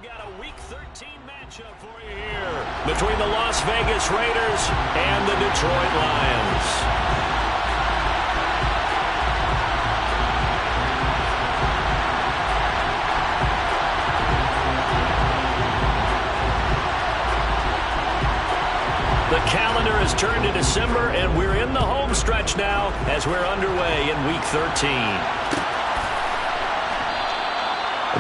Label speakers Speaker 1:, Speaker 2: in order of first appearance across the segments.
Speaker 1: We've got a Week 13 matchup for you here between the Las Vegas Raiders and the Detroit Lions. The calendar has turned to December, and we're in the home stretch now as we're underway in Week 13.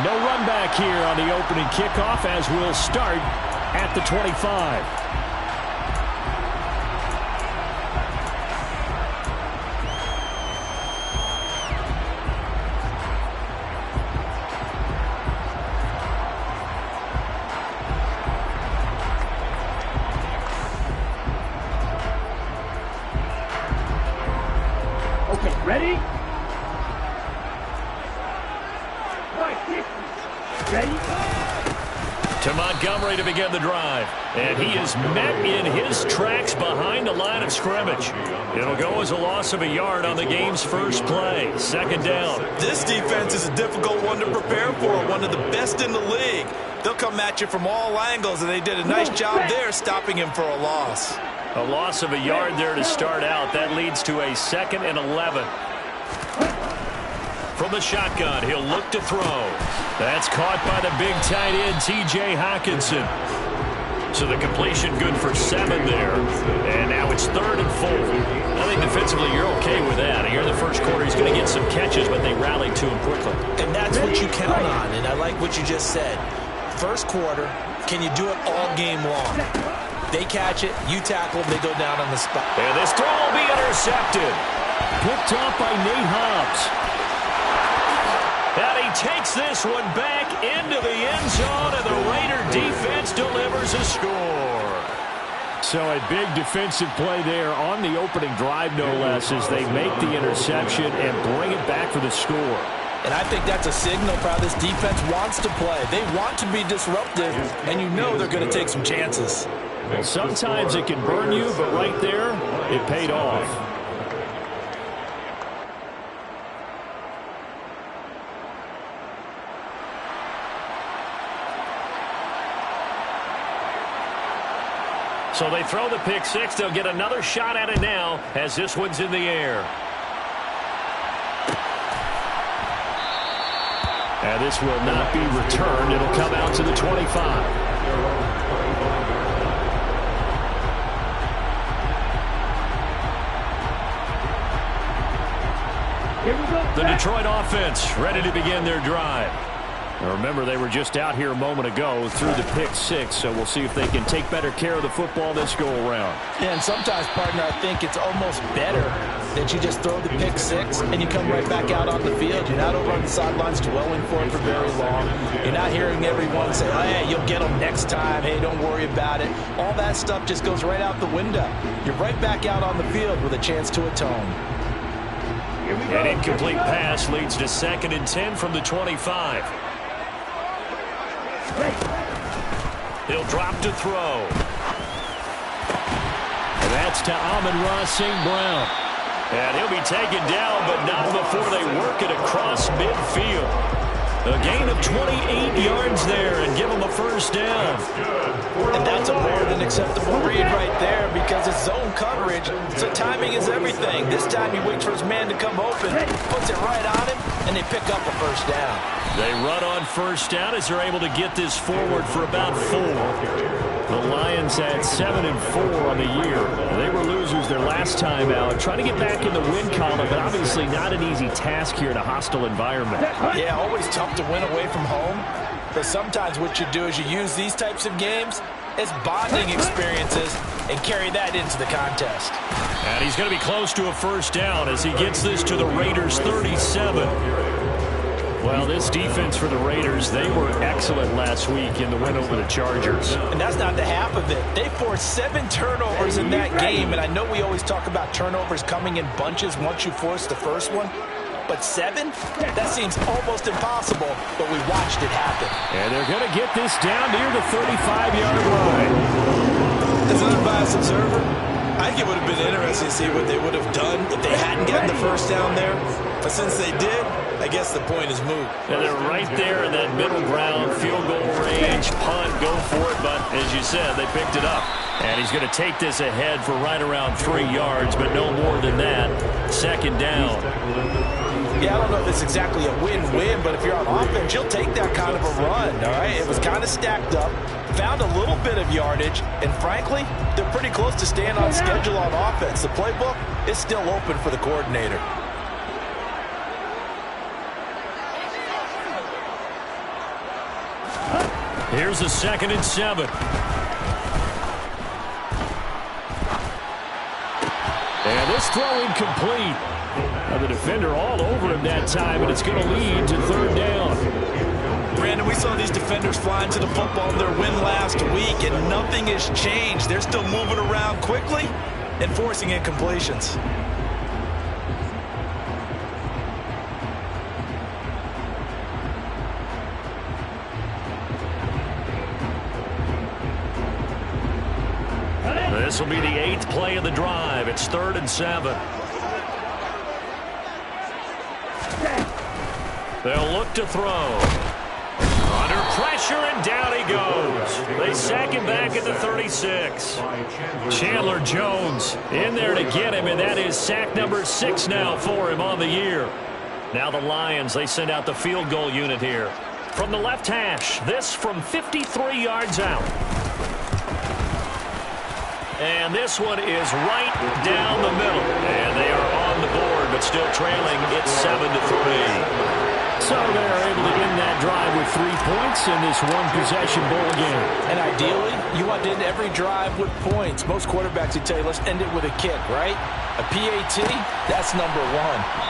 Speaker 1: No run back here on the opening kickoff as we'll start at the 25.
Speaker 2: Ready? Ready?
Speaker 1: To Montgomery to begin the drive. And he is met in his tracks behind the line of scrimmage. It'll go as a loss of a yard on the game's first play. Second down.
Speaker 3: This defense is a difficult one to prepare for, one of the best in the league. They'll come at you from all angles, and they did a nice job there stopping him for a loss.
Speaker 1: A loss of a yard there to start out. That leads to a 2nd and 11. From the shotgun, he'll look to throw. That's caught by the big tight end, T.J. Hockenson. So the completion good for 7 there. And now it's 3rd and 4. I think defensively you're okay with that. Here in the first quarter, he's going to get some catches, but they rallied to him quickly.
Speaker 3: And that's what you count on, and I like what you just said. First quarter, can you do it all game long? They catch it, you tackle, they go down on the spot.
Speaker 1: And this throw will be intercepted. Picked off by Nate Hobbs. And he takes this one back into the end zone, and the Raider defense delivers a score. So a big defensive play there on the opening drive, no less, as they make the interception and bring it back for the score.
Speaker 3: And I think that's a signal for how this defense wants to play. They want to be disruptive, and you know they're going to take some chances.
Speaker 1: Well, sometimes it can burn you, but right there, it paid off. So they throw the pick six. They'll get another shot at it now as this one's in the air. And this will not be returned. It'll come out to the 25. The Detroit offense ready to begin their drive. Now remember, they were just out here a moment ago through the pick six, so we'll see if they can take better care of the football this go around.
Speaker 3: Yeah, and sometimes, partner, I think it's almost better that you just throw the pick six and you come right back out on the field. You're not over on the sidelines dwelling for it for very long. You're not hearing everyone say, oh, hey, you'll get them next time. Hey, don't worry about it. All that stuff just goes right out the window. You're right back out on the field with a chance to atone.
Speaker 1: An incomplete pass leads to 2nd and 10 from the 25. He'll drop to throw. And that's to Amon-Ra St. Brown. And he'll be taken down, but not before they work it across midfield. A gain of 28 yards there and give him a first down.
Speaker 3: And that's a more than acceptable read right there because it's zone coverage, so timing is everything. This time he waits for his man to come open, puts it right on him, and they pick up a first down.
Speaker 1: They run on first down as they're able to get this forward for about 4. The Lions had 7 and 4 on the year. They were losers their last time out. Trying to get back in the win column, but obviously not an easy task here in a hostile environment.
Speaker 3: Yeah, always tough to win away from home. But sometimes what you do is you use these types of games as bonding experiences and carry that into the contest.
Speaker 1: And he's going to be close to a first down as he gets this to the Raiders' 37. Well, this defense for the Raiders, they were excellent last week in the win over the Chargers.
Speaker 3: And that's not the half of it. They forced 7 turnovers in that game, and I know we always talk about turnovers coming in bunches once you force the first one. But 7? That seems almost impossible, but we watched it happen.
Speaker 1: And they're going to get this down near the 35-yard line.
Speaker 3: As an unbiased observer, I think it would have been interesting to see what they would have done if they hadn't gotten the first down there. But since they did, I guess the point is moot.
Speaker 1: And they're right there in that middle ground field goal range. you said, they picked it up. And he's going to take this ahead for right around 3 yards, but no more than that. Second down.
Speaker 3: Yeah, I don't know if it's exactly a win-win, but if you're on offense, you'll take that kind of a run, all right? It was kind of stacked up, found a little bit of yardage, and frankly, they're pretty close to staying on schedule on offense. The playbook is still open for the coordinator.
Speaker 1: Here's a 2nd and 7. And this throw incomplete. The defender all over him that time, and it's going to lead to 3rd down.
Speaker 3: Brandon, we saw these defenders flying to the football in their win last week, and nothing has changed. They're still moving around quickly and forcing incompletions.
Speaker 1: This will be the 8th play of the drive. It's 3rd and 7. They'll look to throw. Under pressure, and down he goes. They sack him back at the 36. Chandler Jones in there to get him, and that is sack number 6 now for him on the year. Now the Lions, they send out the field goal unit here. From the left hash, this from 53 yards out. And this one is right down the middle. And they are on the board, but still trailing. It's 7-3. So they're able to end that drive with 3 points in this one-possession ball game.
Speaker 3: And ideally, you want to end every drive with points. Most quarterbacks would tell you, let's end it with a kick, right? A PAT, that's number 1.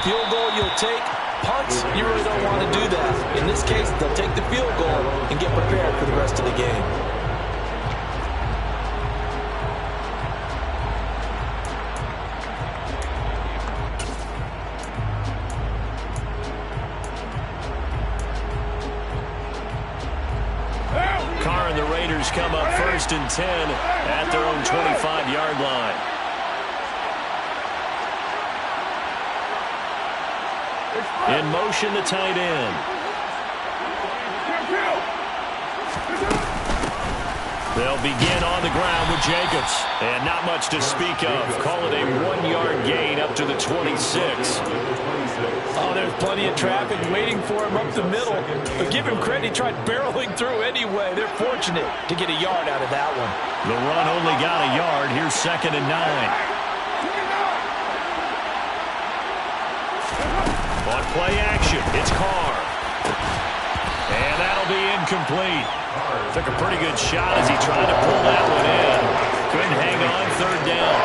Speaker 3: Field goal, you'll take. Punts, you really don't want to do that. In this case, they'll take the field goal and get prepared for the rest of the game.
Speaker 1: Come up 1st and 10 at their own 25-yard line. In motion, the tight end. They'll begin on the ground with Jacobs. And not much to speak of. Call it a 1-yard gain up to the 26.
Speaker 3: Oh, there's plenty of traffic waiting for him up the middle. But give him credit, he tried barreling through anyway. They're fortunate to get a yard out of that one.
Speaker 1: The run only got a yard. Here's 2nd and 9. On play action, it's Carr. And that'll be incomplete. Took a pretty good shot as he tried to pull that one in. Couldn't hang on, 3rd down.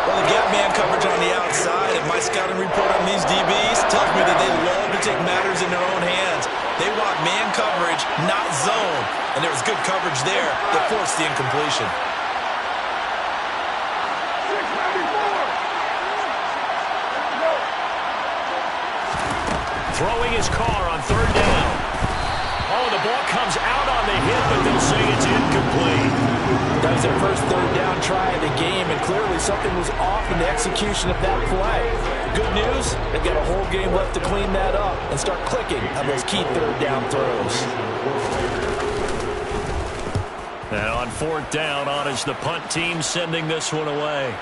Speaker 3: Well, they get man coverage on the outside, and my scouting report on these DBs tells me that they love to take matters in their own hands. They want man coverage, not zone. And there was good coverage there that forced the incompletion.
Speaker 1: Throwing his Carr on 3rd down. Oh, the ball comes out on the hit, but they'll say it's incomplete.
Speaker 3: That was their first 3rd down try of the game, and clearly something was off in the execution of that play. Good news, they've got a whole game left to clean that up and start clicking on those key 3rd down throws.
Speaker 1: And on 4th down, on is the punt team sending this one away.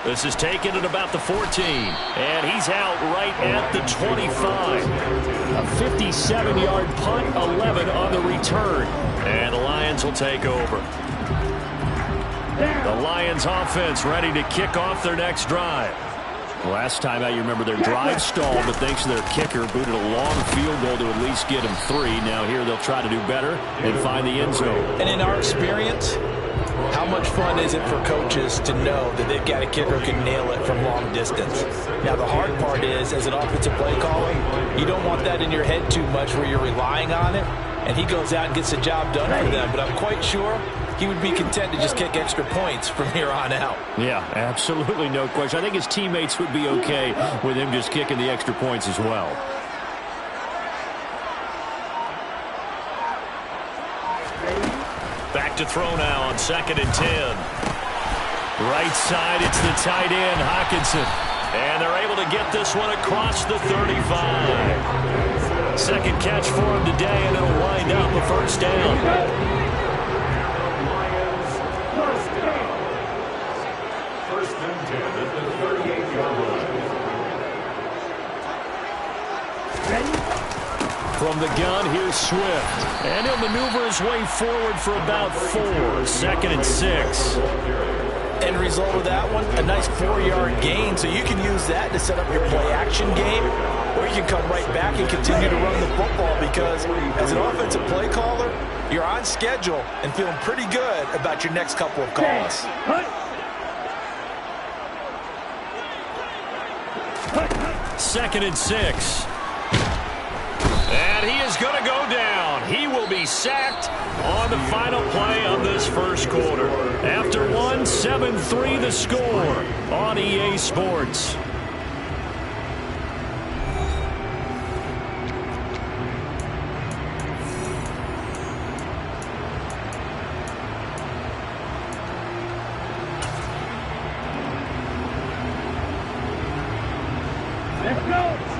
Speaker 1: This is taken at about the 14, and he's out right at the 25. A 57-yard punt, 11 on the return, and the Lions will take over. The Lions offense ready to kick off their next drive. Last time out, you remember their drive stalled, but thanks to their kicker, booted a long field goal to at least get them 3. Now here they'll try to do better and find the end zone.
Speaker 3: And in our experience, how much fun is it for coaches to know that they've got a kicker who can nail it from long distance? Now, the hard part is, as an offensive play caller, you don't want that in your head too much where you're relying on it, and he goes out and gets the job done for them. But I'm quite sure he would be content to just kick extra points from here on out.
Speaker 1: Yeah, absolutely no question. I think his teammates would be okay with him just kicking the extra points as well. Back to throw now on 2nd and 10. Right side, it's the tight end, Hockenson. And they're able to get this one across the 35. Second catch for him today, and it'll wind up a 1st down. the gun. Here's Swift. And he'll maneuver his way forward for about 4. 2nd and 6.
Speaker 3: End result of that one, a nice 4-yard gain. So you can use that to set up your play-action game, or you can come right back and continue to run the football because as an offensive play caller, you're on schedule and feeling pretty good about your next couple of calls.
Speaker 1: 2nd and 6. And he is going to go down. He will be sacked on the final play of this first quarter. After 7-3 the score on EA Sports.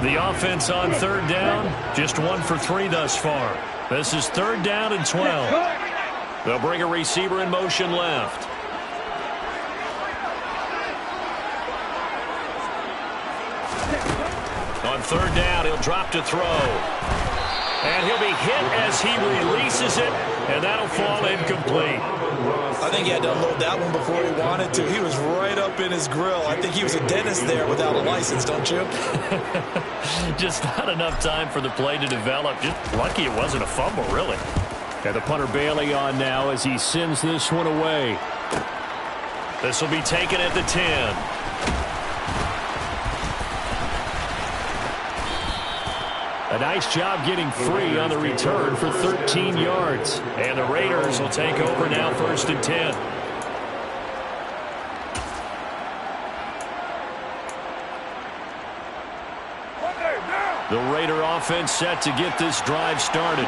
Speaker 1: The offense on 3rd down, just 1 for 3 thus far. This is 3rd down and 12. They'll bring a receiver in motion left. On 3rd down, he'll drop to throw. And he'll be hit as he releases it, and that'll fall incomplete.
Speaker 3: I think he had to unload that one before he wanted to. He was right up in his grill. I think he was a dentist there without a license, don't you?
Speaker 1: Just not enough time for the play to develop. Just lucky it wasn't a fumble, really. And the punter Bailey on now as he sends this one away. This will be taken at the 10. A nice job getting free on the return for 13 yards. And the Raiders will take over now 1st and 10. The Raider offense set to get this drive started.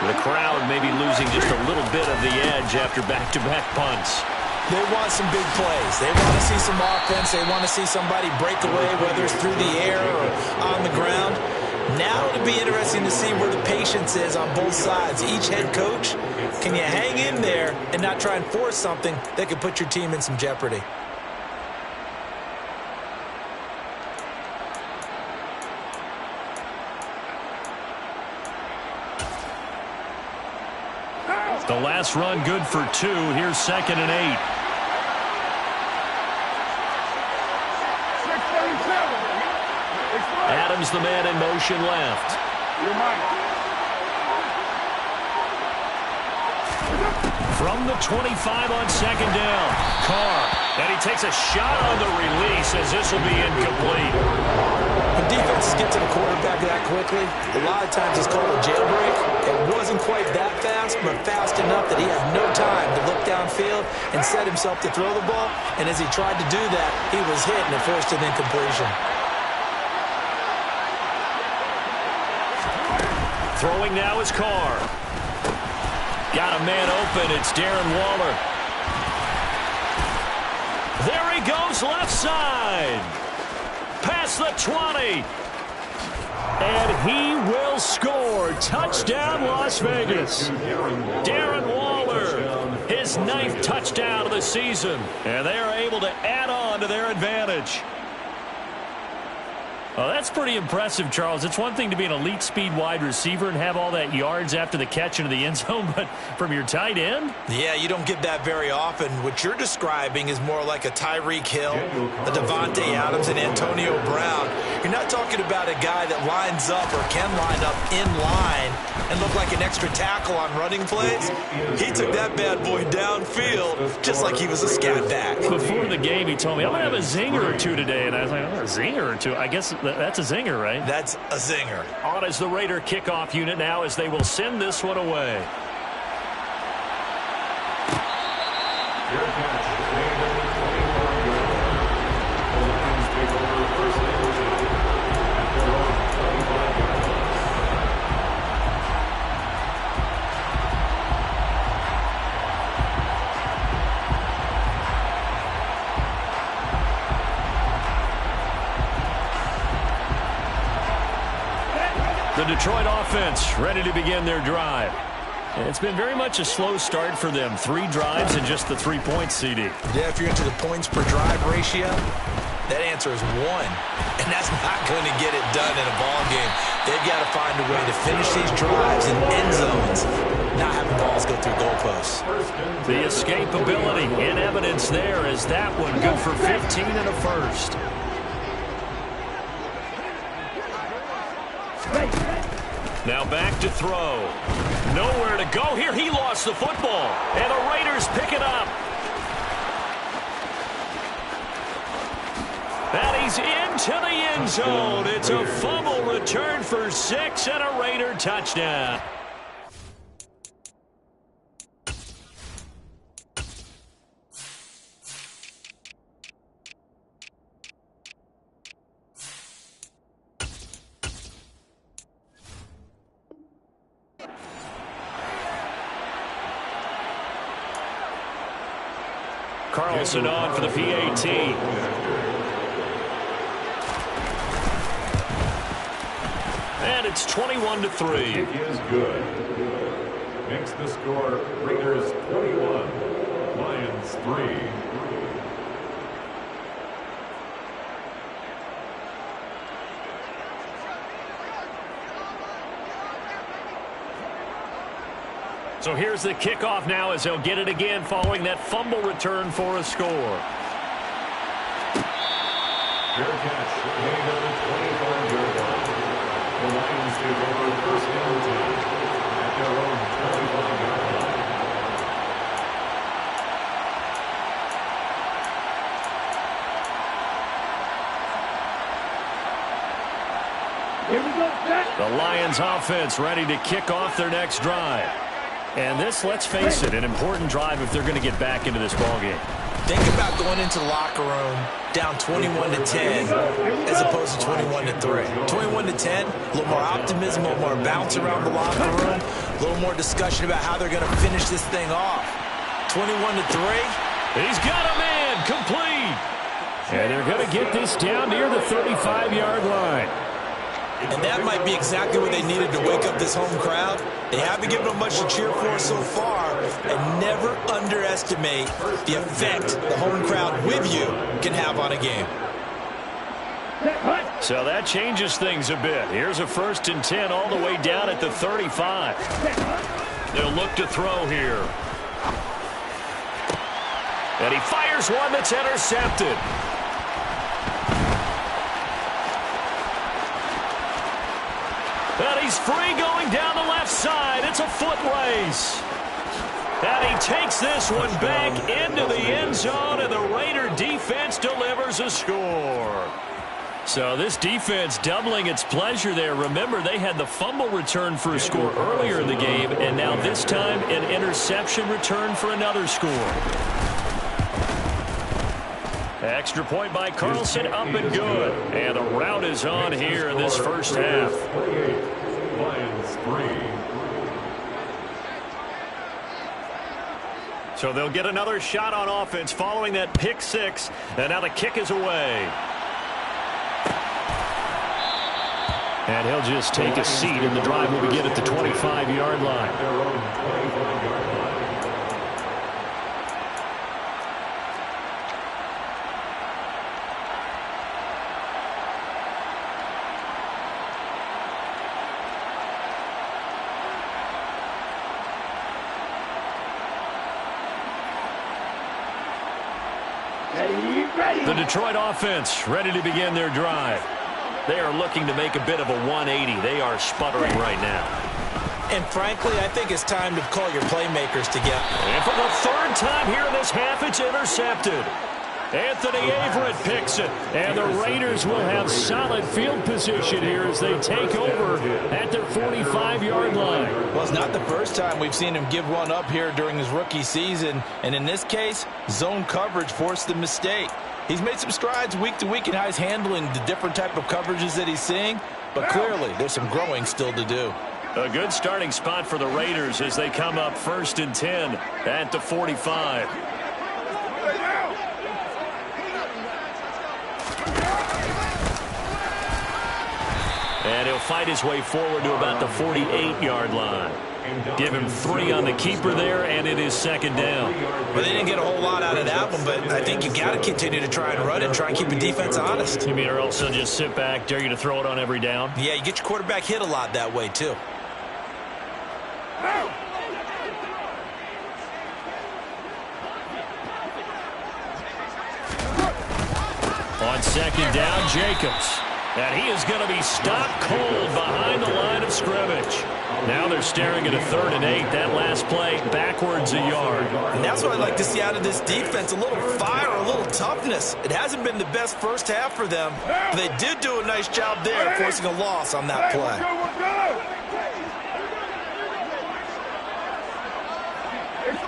Speaker 1: The crowd maybe losing just a little bit of the edge after back-to-back punts.
Speaker 3: They want some big plays. They want to see some offense. They want to see somebody break away, whether it's through the air or on the ground. Now it'll be interesting to see where the patience is on both sides. Each head coach, can you hang in there and not try and force something that could put your team in some jeopardy?
Speaker 1: The last run good for 2. Here's 2nd and 8. Adams, the man in motion left. From the 25 on 2nd down. Carr. And he takes a shot on the release as this will be incomplete.
Speaker 3: When defenses get to the quarterback that quickly, a lot of times it's called a jailbreak. It wasn't quite that fast, but fast enough that he had no time to look downfield and set himself to throw the ball. And as he tried to do that, he was hit and it forced an incompletion.
Speaker 1: Throwing now is Carr. Got a man open. It's Darren Waller. There he goes left side. Past the 20. And he will score. Touchdown, Las Vegas. Darren Waller, his 9th touchdown of the season. And they are able to add on to their advantage. Oh, that's pretty impressive, Charles. It's one thing to be an elite speed wide receiver and have all that yards after the catch into the end zone, but from your tight end?
Speaker 3: Yeah, you don't get that very often. What you're describing is more like a Tyreek Hill, a Devontae Adams, and Antonio Brown. You're not talking about a guy that lines up or can line up in line and look like an extra tackle on running plays. He took that bad boy downfield just like he was a scat back.
Speaker 1: Before the game, he told me, I'm going to have a zinger or two today. And I was like, oh, a zinger or two? I guess that's a zinger, right?
Speaker 3: That's a zinger.
Speaker 1: On is the Raider kickoff unit now as they will send this one away. The Detroit offense ready to begin their drive. It's been very much a slow start for them. 3 drives and just the 3 points, CD.
Speaker 3: Yeah, if you're into the points per drive ratio, That answer is 1. And that's not going to get it done in a ball game. They've got to find a way to finish these drives in end zones, not having balls go through goalposts.
Speaker 1: The escapability in evidence there is that one good for 15 and a first. Now back to throw. Nowhere to go here. He lost the football. And the Raiders pick it up. And he's into the end zone. It's a fumble return for 6 and a Raider touchdown. Carlson on for the PAT. And it's 21-3.
Speaker 4: Kick is good. Makes the score Raiders 21, Lions 3.
Speaker 1: So here's the kickoff now as they'll get it again following that fumble return for a score.
Speaker 4: Fair catch, made at the 25-yard line. The Lions take over first and 10 at their own 25-yard line.
Speaker 2: Here we go, set.
Speaker 1: The Lions offense ready to kick off their next drive. And this, let's face it, an important drive if they're going to get back into this ballgame.
Speaker 3: Think about going into the locker room down 21-10 as opposed to 21-3. 21-10, a little more optimism, a little more bounce around the locker room, a little more discussion about how they're going to finish this thing off. 21-3.
Speaker 1: He's got a man complete. And they're going to get this down near the 35-yard line.
Speaker 3: And that might be exactly what they needed to wake up this home crowd. They haven't given them much to cheer for so far, and never underestimate the effect the home crowd with you can have on a game.
Speaker 1: So that changes things a bit. Here's a 1st and 10 all the way down at the 35. They'll look to throw here. And he fires one that's intercepted. And he's free going down the left side. It's a foot race. And he takes this one back into the end zone, and the Raider defense delivers a score. So this defense doubling its pleasure there. Remember, they had the fumble return for a score earlier in the game, and now this time an interception return for another score. Extra point by Carlson, up and good. And the route is on here in this first half.
Speaker 4: Lions 3.
Speaker 1: So they'll get another shot on offense following that pick six. And now the kick is away. And he'll just take a seat, and the drive will begin at the 25-yard line.
Speaker 4: Their own 25-yard line.
Speaker 1: The Detroit offense ready to begin their drive. They are looking to make a bit of a 180. They are sputtering right now.
Speaker 3: And frankly, I think it's time to call your playmakers together.
Speaker 1: And for the 3rd time here in this half, it's intercepted. Anthony Averett picks it. And the Raiders will have solid field position here as they take over at their 45-yard line.
Speaker 3: Well, it's not the first time we've seen him give one up here during his rookie season. And in this case, zone coverage forced the mistake. He's made some strides week to week in how he's handling the different type of coverages that he's seeing. But clearly, there's some growing still to do.
Speaker 1: A good starting spot for the Raiders as they come up 1st and 10 at the 45. And he'll fight his way forward to about the 48-yard line. Give him 3 on the keeper there, and it is second down.
Speaker 3: Well, they didn't get a whole lot out of that one, but I think you got to continue to try and run it and try and keep the defense honest.
Speaker 1: You mean or else they'll just sit back, dare you to throw it on every down?
Speaker 3: Yeah, you get your quarterback hit a lot that way, too.
Speaker 1: On second down, Jacobs. And he is going to be stopped cold behind the line of scrimmage. Now they're staring at a 3rd and 8. That last play, backwards a yard.
Speaker 3: And that's what I'd like to see out of this defense, a little fire, a little toughness. It hasn't been the best first half for them, but they did do a nice job there, forcing a loss on that play.
Speaker 2: It's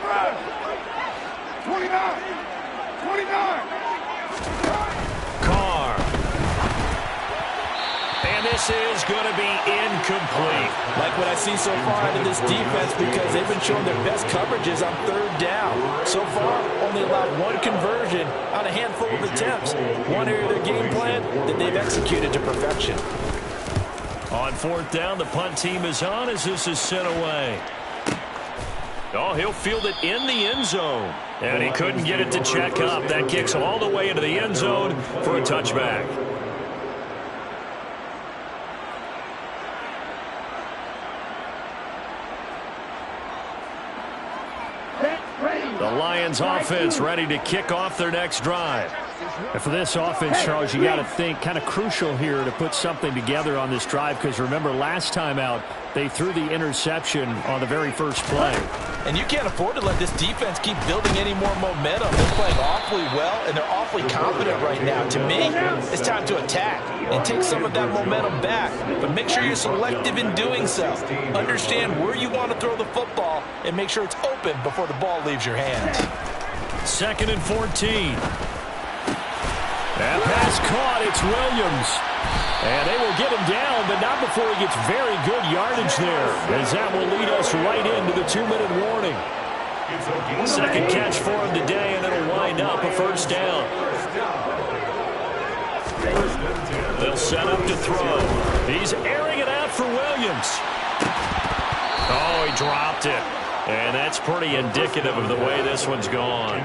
Speaker 2: 29.
Speaker 1: Carr. And this is going to be incomplete.
Speaker 3: Like what I see so far out of this defense because they've been showing their best coverages on 3rd down. So far, only allowed 1 conversion on a handful of attempts. One area of their game plan that they've executed to perfection.
Speaker 1: On 4th down, the punt team is on as this is sent away. Oh, he'll field it in the end zone. And he couldn't get it to check up. That kicks all the way into the end zone for a touchback. The Lions offense ready to kick off their next drive.
Speaker 5: And for this offense, Charles, you got to think kind of crucial here to put something together on this drive because remember last time out they threw the interception on the very first play.
Speaker 3: And you can't afford to let this defense keep building any more momentum. They're playing awfully well, and they're awfully confident right now. To me, it's time to attack and take some of that momentum back. But make sure you're selective in doing so. Understand where you want to throw the football and make sure it's open before the ball leaves your hands.
Speaker 1: 2nd and 14. That pass caught. It's Williams. And they will get him down, but not before he gets very good yardage there, as that will lead us right into the 2-minute warning. 2nd catch for him today, and it'll wind up a 1st down. They'll set up to throw. He's airing it out for Williams. Oh, he dropped it. And that's pretty indicative of the way this one's gone.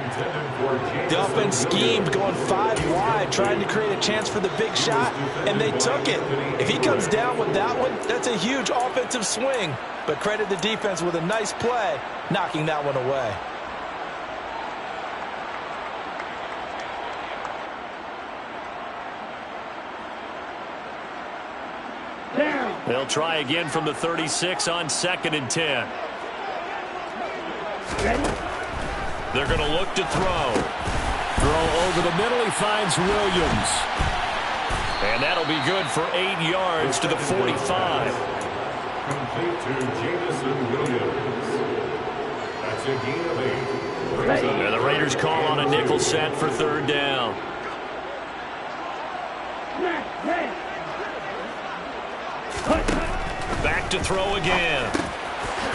Speaker 3: The offense schemed, going 5 wide, trying to create a chance for the big shot, and they took it. If he comes down with that one, that's a huge offensive swing. But credit the defense with a nice play, knocking that one away.
Speaker 1: They'll try again from the 36 on 2nd and 10. They're going to look to throw. Throw over the middle. He finds Williams. And that'll be good for 8 yards to the 45.
Speaker 4: Complete to Jameson Williams. That's a gain of 8.
Speaker 1: And the Raiders call on a nickel set for 3rd down. Back to throw again.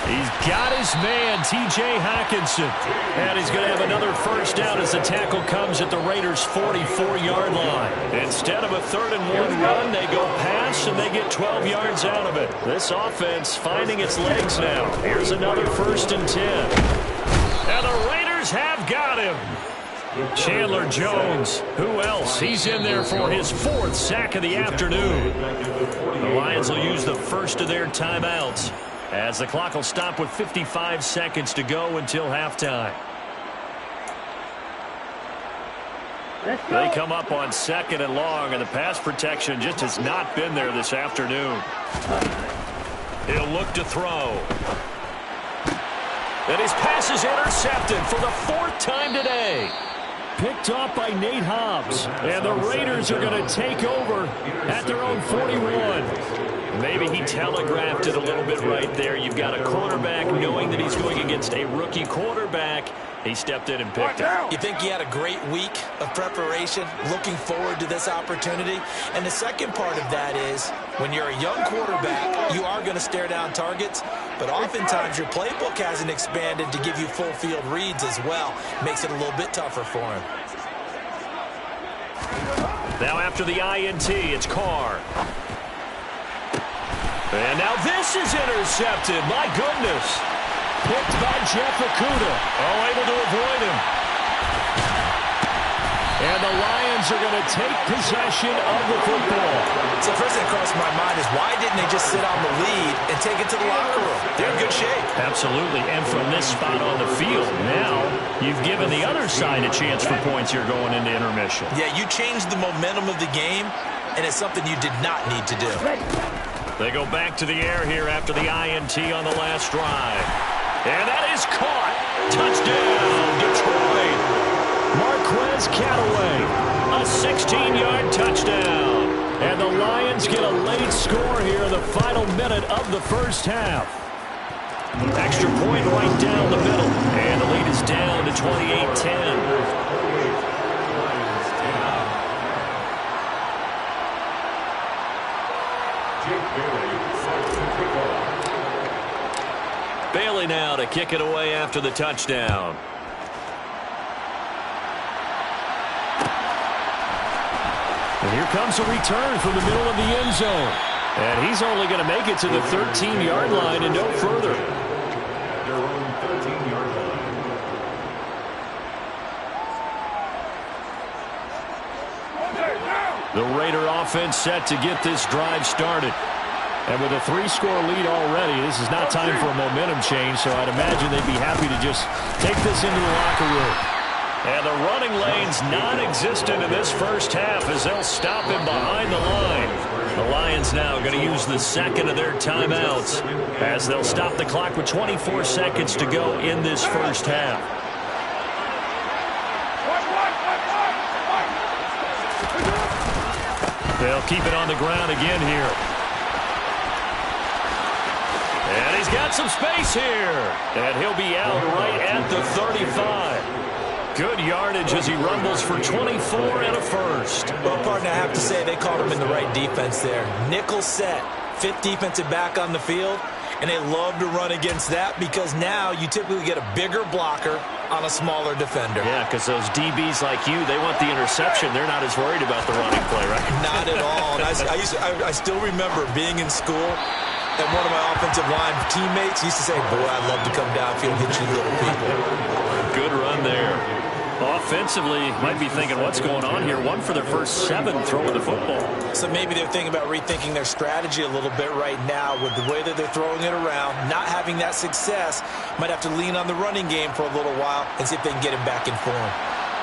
Speaker 1: He's got his man, T.J. Hockenson. And he's going to have another 1st down as the tackle comes at the Raiders' 44-yard line. Instead of a 3rd and 1 run, they go pass, and they get 12 yards out of it. This offense finding its legs now. Here's another 1st and 10. And the Raiders have got him. Chandler Jones. Who else? He's in there for his 4th sack of the afternoon. The Lions will use the first of their timeouts, as the clock will stop with 55 seconds to go until halftime. They come up on 2nd and long, and the pass protection just has not been there this afternoon. He'll look to throw. And his pass is intercepted for the 4th time today. Picked off by Nate Hobbs. And the Raiders are going to take over at their own 41. Maybe he telegraphed it a little bit right there. You've got a quarterback knowing that he's going against a rookie quarterback. He stepped in and picked it.
Speaker 3: You think he had a great week of preparation, looking forward to this opportunity? And the second part of that is, when you're a young quarterback, you are going to stare down targets, but oftentimes your playbook hasn't expanded to give you full field reads as well. Makes it a little bit tougher for him.
Speaker 1: Now after the INT, it's Carr. And now this is intercepted. My goodness.
Speaker 5: Picked by Jeff Okudah.
Speaker 1: Oh, able to avoid him.
Speaker 5: And the Lions are going to take possession of the football.
Speaker 3: So the first thing that crossed my mind is why didn't they just sit on the lead and take it to the locker room? They're in good shape.
Speaker 1: Absolutely. And from this spot on the field, now you've given the other side a chance for points here going into intermission.
Speaker 3: Yeah, you changed the momentum of the game, and it's something you did not need to do.
Speaker 1: They go back to the air here after the INT on the last drive. And that is caught. Touchdown, Detroit.
Speaker 5: Marquez Callaway, a 16-yard touchdown. And the Lions get a late score here in the final minute of the first half.
Speaker 1: Extra point right down the middle. And the lead is down to 28-10. Bailey now to kick it away after the touchdown.
Speaker 5: And here comes a return from the middle of the end zone. And he's only going to make it to the 13-yard line and no further.
Speaker 4: Their own 13-yard line.
Speaker 5: The Raider offense set to get this drive started. And with a 3-score lead already, this is not time for a momentum change, so I'd imagine they'd be happy to just take this into the locker room.
Speaker 1: And the running lane's non-existent in this first half as they'll stop him behind the line. The Lions now going to use the second of their timeouts as they'll stop the clock with 24 seconds to go in this first half. They'll keep it on the ground again here. And he's got some space here. And he'll be out right at the 35. Good yardage as he rumbles for 24 and a first.
Speaker 3: Well, partner, I have to say they caught him in the right defense there. Nickel set, fifth defensive back on the field, and they love to run against that because now you typically get a bigger blocker on a smaller defender.
Speaker 1: Yeah, because those DBs like you, they want the interception. They're not as worried about the running play, right?
Speaker 3: Not at all. And I still remember being in school, and one of my offensive line teammates used to say, boy, I'd love to come downfield and hit you little people.
Speaker 1: Good run there. Offensively, might be thinking, what's going on here? One for their first 7 throwing the football.
Speaker 3: So maybe they're thinking about rethinking their strategy a little bit right now with the way that they're throwing it around, not having that success. Might have to lean on the running game for a little while and see if they can get him back in form.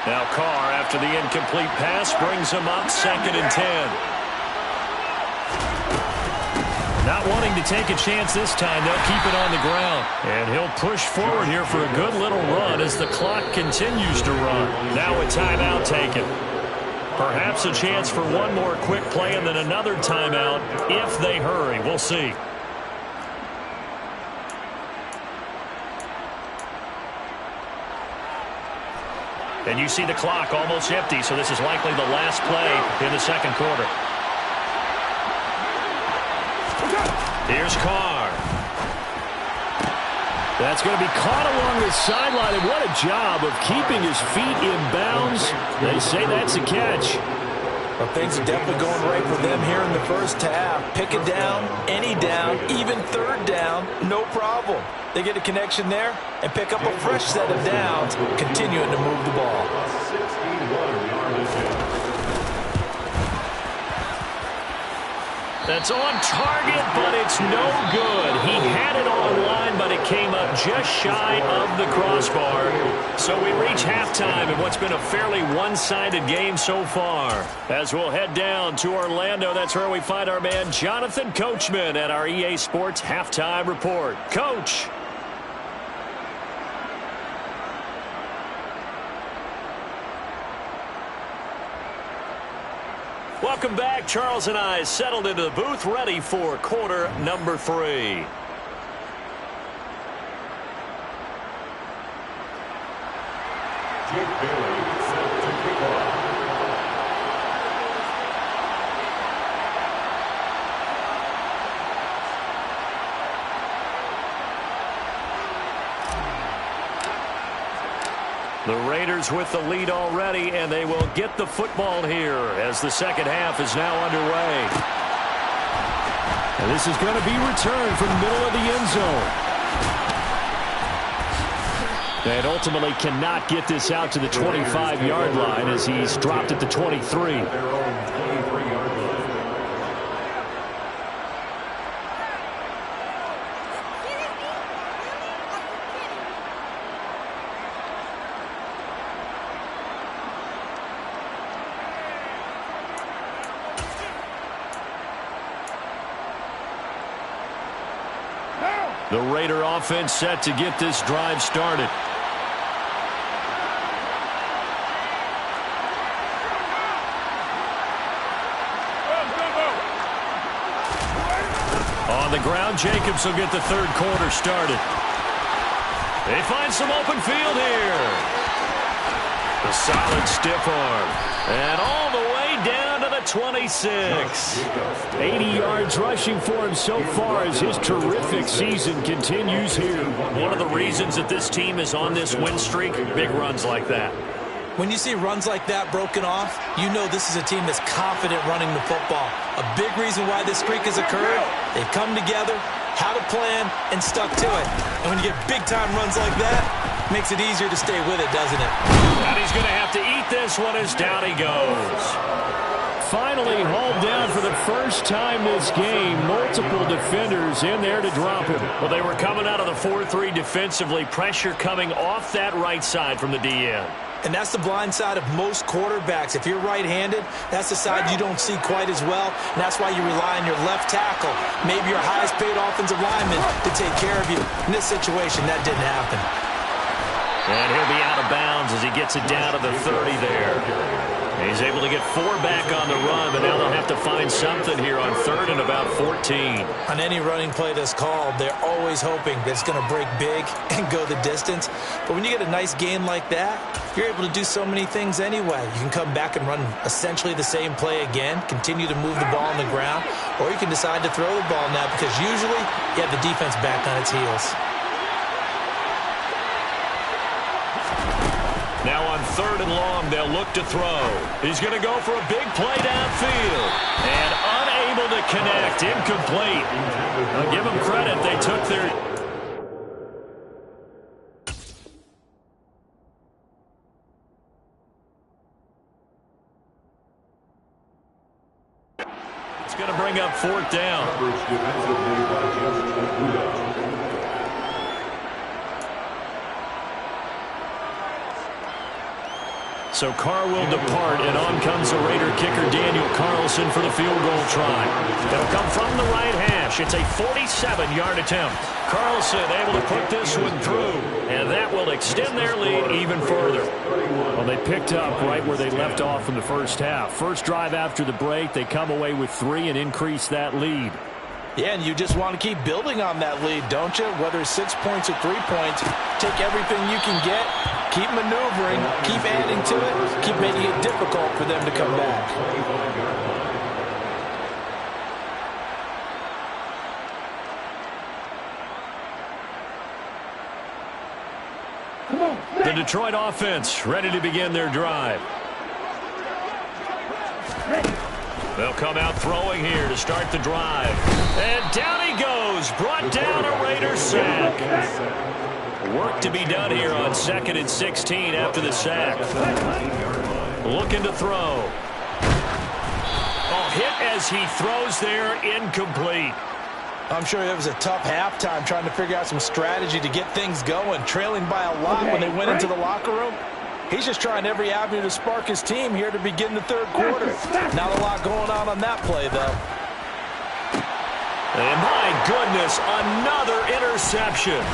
Speaker 1: Now Carr, after the incomplete pass, brings him up 2nd and 10. Not wanting to take a chance this time, they'll keep it on the ground. And he'll push forward here for a good little run as the clock continues to run. Now a timeout taken. Perhaps a chance for one more quick play and then another timeout if they hurry. We'll see. And you see the clock almost empty, so this is likely the last play in the second quarter. Here's Carr.
Speaker 5: That's going to be caught along the sideline, and what a job of keeping his feet in bounds. They say that's a catch.
Speaker 3: Well, things are definitely going right for them here in the first half. Pick it down, any down, even third down, no problem. They get a connection there and pick up a fresh set of downs, continuing to move the ball.
Speaker 4: 61-yard attempt.
Speaker 1: That's on target, but it's no good. He had it on line, but it came up just shy of the crossbar. So we reach halftime in what's been a fairly one-sided game so far. As we'll head down to Orlando, that's where we find our man Jonathan Coachman at our EA Sports Halftime Report. Coach. Welcome back. Charles and I settled into the booth, ready for quarter number 3.
Speaker 4: Jake Bailey set to kick off.
Speaker 1: The Raiders with the lead already, and they will get the football here as the second half is now underway.
Speaker 5: And this is going to be returned from the middle of the end zone. And ultimately cannot get this out to the 25-yard line as he's dropped at the 23. The Raider offense set to get this drive started. On the ground, Jacobs will get the third quarter started. They find some open field here. A solid stiff arm. And all the way down to the 26. 80 yards rushing for him so far as his terrific season continues here.
Speaker 1: One of the reasons that this team is on this win streak, big runs like that.
Speaker 3: When you see runs like that broken off, you know this is a team that's confident running the football. A big reason why this streak has occurred, they've come together, had a plan, and stuck to it. And when you get big-time runs like that, it makes it easier to stay with it, doesn't it?
Speaker 1: And he's going to have to eat this one as down he goes.
Speaker 5: Finally hauled down for the first time this game. Multiple defenders in there to drop him.
Speaker 1: Well, they were coming out of the 4-3 defensively. Pressure coming off that right side from the DN.
Speaker 3: And that's the blind side of most quarterbacks. If you're right-handed, that's the side you don't see quite as well, and that's why you rely on your left tackle, maybe your highest-paid offensive lineman, to take care of you. In this situation, that didn't happen.
Speaker 1: And he'll be out of bounds as he gets it down to the 30 there. He's able to get 4 back on the run, but now they'll have to find something here on 3rd and about 14.
Speaker 3: On any running play that's called, they're always hoping that it's going to break big and go the distance. But when you get a nice gain like that, you're able to do so many things anyway. You can come back and run essentially the same play again, continue to move the ball on the ground, or you can decide to throw the ball now because usually you have the defense back on its heels.
Speaker 1: Now on 3rd and long, they'll look to throw. He's going to go for a big play downfield. And unable to connect. Incomplete. I'll give them credit. They took their... It's going to bring up 4th down. So Carr will depart, and on comes the Raider kicker, Daniel Carlson, for the field goal try. It'll come from the right hash. It's a 47-yard attempt. Carlson able to put this one through, and that will extend their lead even further.
Speaker 5: Well, they picked up right where they left off in the first half. First drive after the break, they come away with 3 and increase that lead.
Speaker 3: Yeah, and you just want to keep building on that lead, don't you? Whether it's 6 points or 3 points, take everything you can get, keep maneuvering, keep adding to it, keep making it difficult for them to come back.
Speaker 1: The Detroit offense ready to begin their drive. They'll come out throwing here to start the drive. And down he goes. Brought down a Raider sack. Work to be done here on 2nd and 16 after the sack. Looking to throw. Oh, hit as he throws there, incomplete.
Speaker 3: I'm sure it was a tough halftime trying to figure out some strategy to get things going, trailing by a lot when they went into the locker room. He's just trying every avenue to spark his team here to begin the 3rd quarter. Not a lot going on that play, though.
Speaker 1: And my goodness, another interception.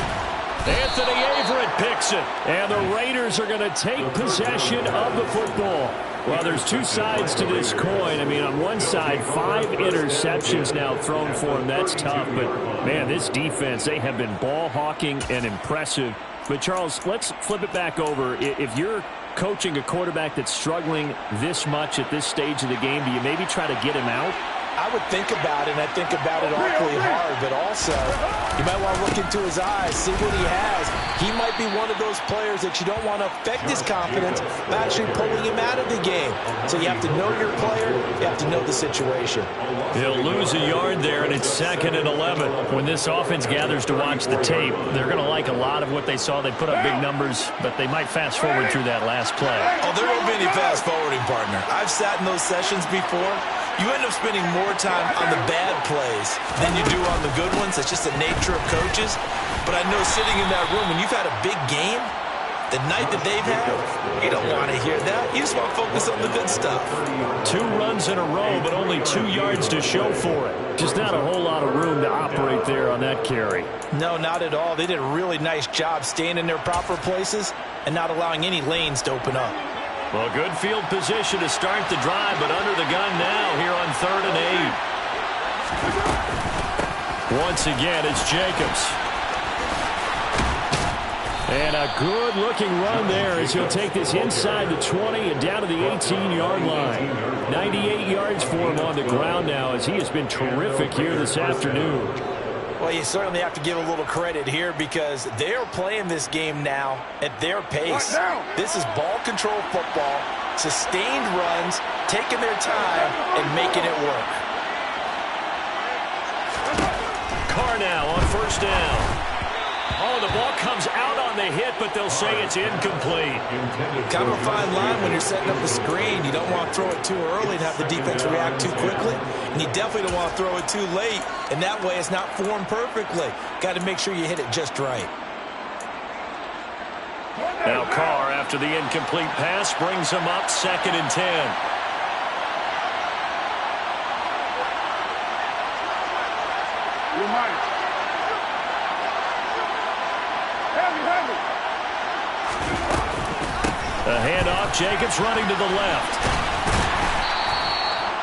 Speaker 5: Anthony Averett picks it. And the Raiders are going to take possession of the football. Well, there's 2 sides to this coin. I mean, on one side, 5 interceptions now thrown for him. That's tough. But, man, this defense, they have been ball hawking and impressive. But, Charles, let's flip it back over. If you're coaching a quarterback that's struggling this much at this stage of the game, do you maybe try to get him out?
Speaker 3: I would think about it, and I think about it awfully hard, but also you might want to look into his eyes, see what he has. He might be one of those players that you don't want to affect his confidence by actually pulling him out of the game. So you have to know your player. You have to know the situation.
Speaker 5: He'll lose a yard there, and it's 2nd and 11. When this offense gathers to watch the tape, they're going to like a lot of what they saw. They put up big numbers, but they might fast forward through that last play.
Speaker 3: Oh, there won't be any fast forwarding, partner. I've sat in those sessions before. You end up spending more time on the bad plays than you do on the good ones. It's just the nature of coaches. But I know sitting in that room, when you've had a big game, the night that they've had, you don't want to hear that. You just want to focus on the good stuff.
Speaker 5: 2 runs in a row, but only 2 yards to show for it. Just not a whole lot of room to operate there on that carry.
Speaker 3: No, not at all. They did a really nice job staying in their proper places and not allowing any lanes to open up.
Speaker 5: Well, good field position to start the drive, but under the gun now here on 3rd and 8. Once again, it's Jacobs. And a good-looking run there as he'll take this inside the 20 and down to the 18-yard line. 98 yards for him on the ground now as he has been terrific here this afternoon.
Speaker 3: Well, you certainly have to give a little credit here because they are playing this game now at their pace. This is ball control football, sustained runs, taking their time, and making it work.
Speaker 5: Carr now on 1st down. Oh, the ball comes out on the hit, but they'll say it's incomplete.
Speaker 3: Kind of a fine line when you're setting up a screen. You don't want to throw it too early and have the defense react too quickly. And you definitely don't want to throw it too late. And that way it's not formed perfectly. Got to make sure you hit it just right.
Speaker 5: Now Carr, after the incomplete pass, brings him up 2nd and 10.
Speaker 2: You're mine.
Speaker 5: A handoff, Jacobs running to the left.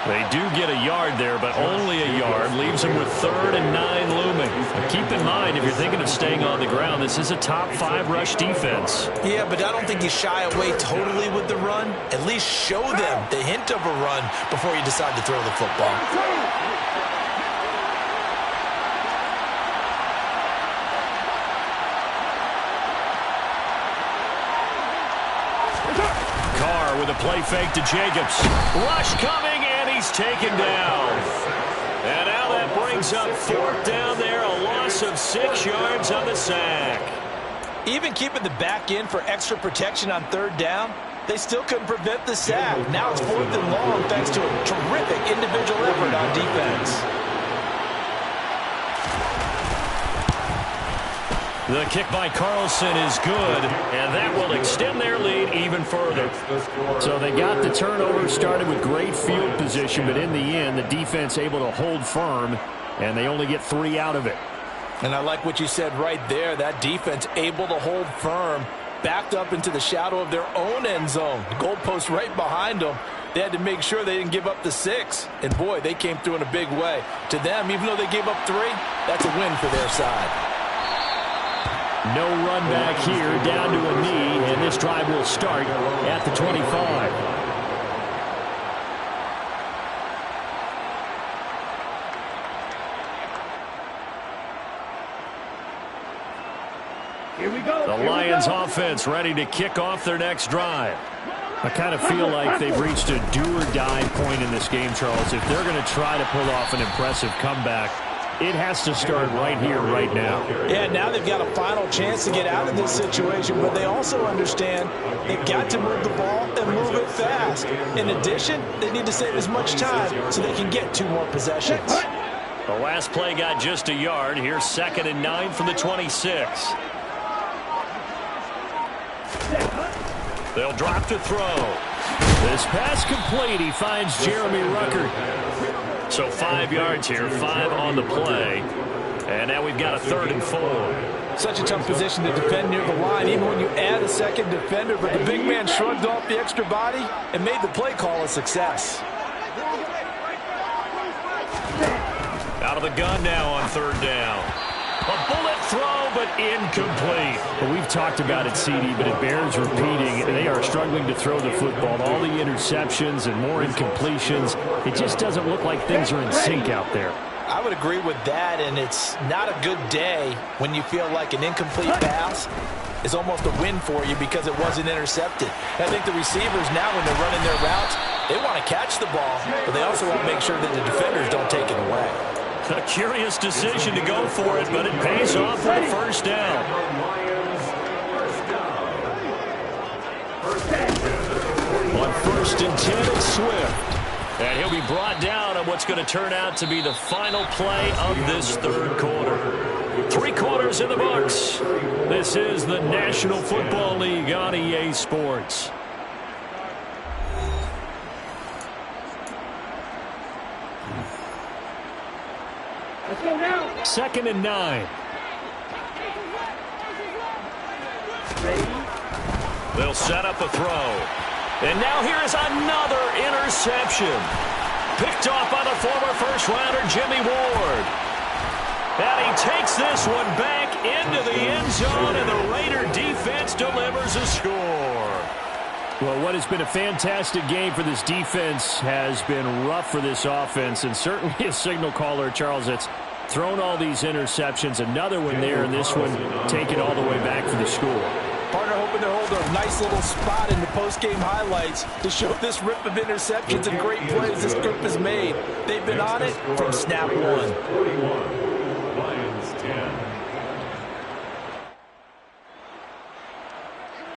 Speaker 5: They do get a yard there, but only a yard. Leaves them with 3rd and 9 looming. But keep in mind, if you're thinking of staying on the ground, this is a top 5 rush defense.
Speaker 3: Yeah, but I don't think you shy away totally with the run. At least show them the hint of a run before you decide to throw the football.
Speaker 5: With a play fake to Jacobs. Rush coming, and he's taken down. And now that brings up 4th down there, a loss of 6 yards on the sack.
Speaker 3: Even keeping the back in for extra protection on 3rd down, they still couldn't prevent the sack. Now it's 4th and long thanks to a terrific individual effort on defense.
Speaker 5: The kick by Carlson is good, and that will extend their lead even further. So they got the turnover, started with great field position, but in the end, the defense able to hold firm, and they only get 3 out of it.
Speaker 3: And I like what you said right there. That defense able to hold firm, backed up into the shadow of their own end zone. The goalpost right behind them. They had to make sure they didn't give up the 6. And, boy, they came through in a big way. To them, even though they gave up 3, that's a win for their side.
Speaker 5: No run back here, down to a knee, and this drive will start at the 25.
Speaker 2: Here we go.
Speaker 5: The Lions offense ready to kick off their next drive. I kind of feel like they've reached a do-or-die point in this game, Charles. If they're going to try to pull off an impressive comeback, it has to start right here, right now.
Speaker 3: Yeah, now they've got a final chance to get out of this situation, but they also understand they've got to move the ball and move it fast. In addition, they need to save as much time so they can get 2 more possessions.
Speaker 5: The last play got just a yard. Here's 2nd and 9 from the 26. They'll drop to throw. This pass complete. He finds Jeremy Ruckert. So 5 yards here, 5 on the play. And now we've got a 3rd and 4.
Speaker 3: Such a tough position to defend near the line, even when you add a second defender. But the big man shrugged off the extra body and made the play call a success.
Speaker 5: Out of the gun now on 3rd down. A bullet throw, but incomplete. Well, we've talked about it, CD, but it bears repeating. They are struggling to throw the football. All the interceptions and more incompletions. It just doesn't look like things are in sync out there.
Speaker 3: I would agree with that, and it's not a good day when you feel like an incomplete pass is almost a win for you because it wasn't intercepted. I think the receivers now, when they're running their routes, they want to catch the ball, but they also want to make sure that the defenders don't take it away.
Speaker 1: A curious decision to go for it, but it pays off for the first down. On 1st and 10, it's Swift. And he'll be brought down on what's going to turn out to be the final play of this third quarter. 3 quarters in the books. This is the National Football League on EA Sports.
Speaker 2: Let's go now.
Speaker 5: 2nd and 9.
Speaker 1: They'll set up a throw. And now here is another interception. Picked off by the former first-rounder Jimmy Ward. And he takes this one back into the end zone, and the Raider defense delivers a score.
Speaker 5: Well, what has been a fantastic game for this defense has been rough for this offense, and certainly a signal caller, Charles, that's thrown all these interceptions. Another one there, and this one taken all the way back for the score.
Speaker 3: Partner hoping to hold a nice little spot in the post-game highlights to show this rip of interceptions and great plays this group has made. They've been on it from snap one.